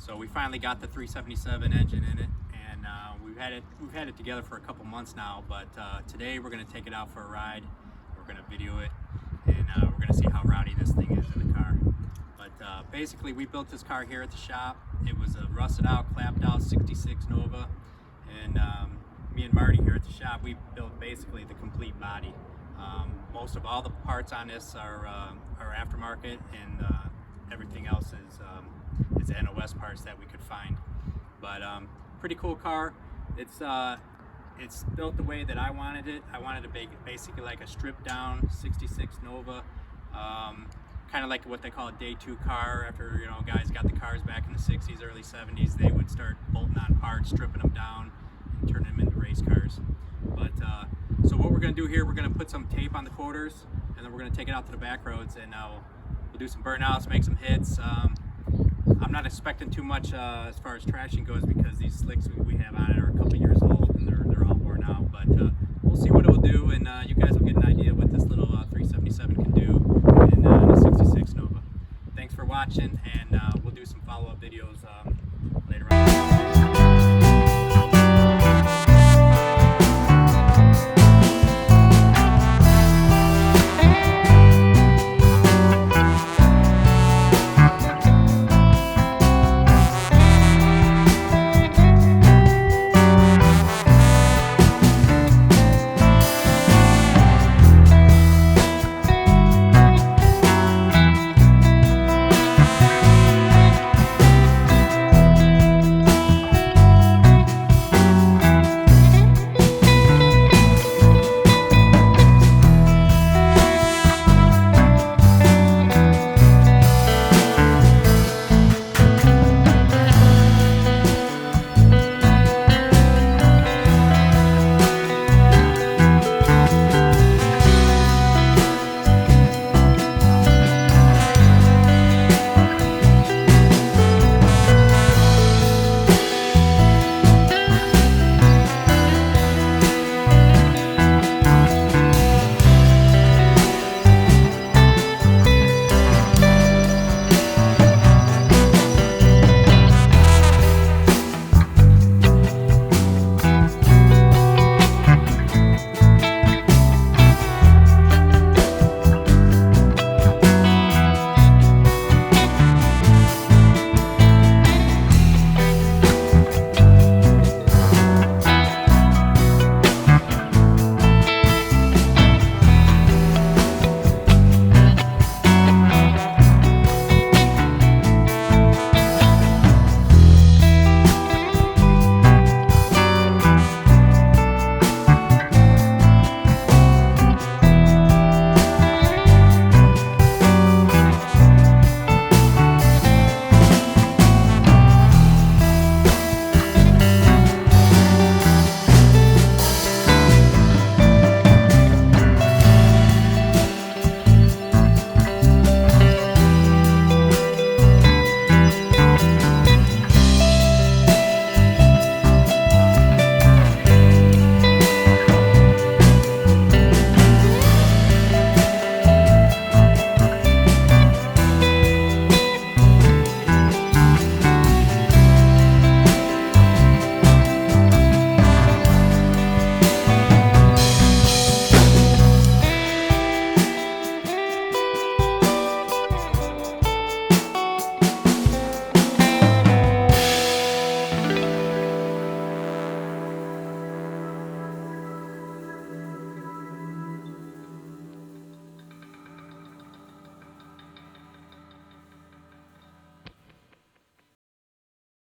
So we finally got the 377 engine in it, and we've had it together for a couple months now. But today we're going to take it out for a ride. We're going to video it, and we're going to see how rowdy this thing is in the car. But basically, we built this car here at the shop. It was a rusted out, clapped out '66 Nova, and me and Marty here at the shop, we built basically the complete body. Most of all the parts on this are aftermarket, and everything else is NOS parts that we could find. But pretty cool car. It's built the way that I wanted it. I wanted to make it basically like a stripped down '66 Nova, kind of like what they call a day two car. After guys got the cars back in the '60s, early '70s, they would start bolting on parts, stripping them down, and turning them into race cars. But so what we're going to do here, we're going to put some tape on the quarters, and then we're going to take it out to the back roads, and we'll do some burnouts, make some hits. I'm not expecting too much as far as trashing goes, because these slicks we have on it are a couple years old and they're all worn out. But we'll see what it will do, and you guys will get an idea what this little 377 can do in a '66 Nova. Thanks for watching, and we'll do some follow-up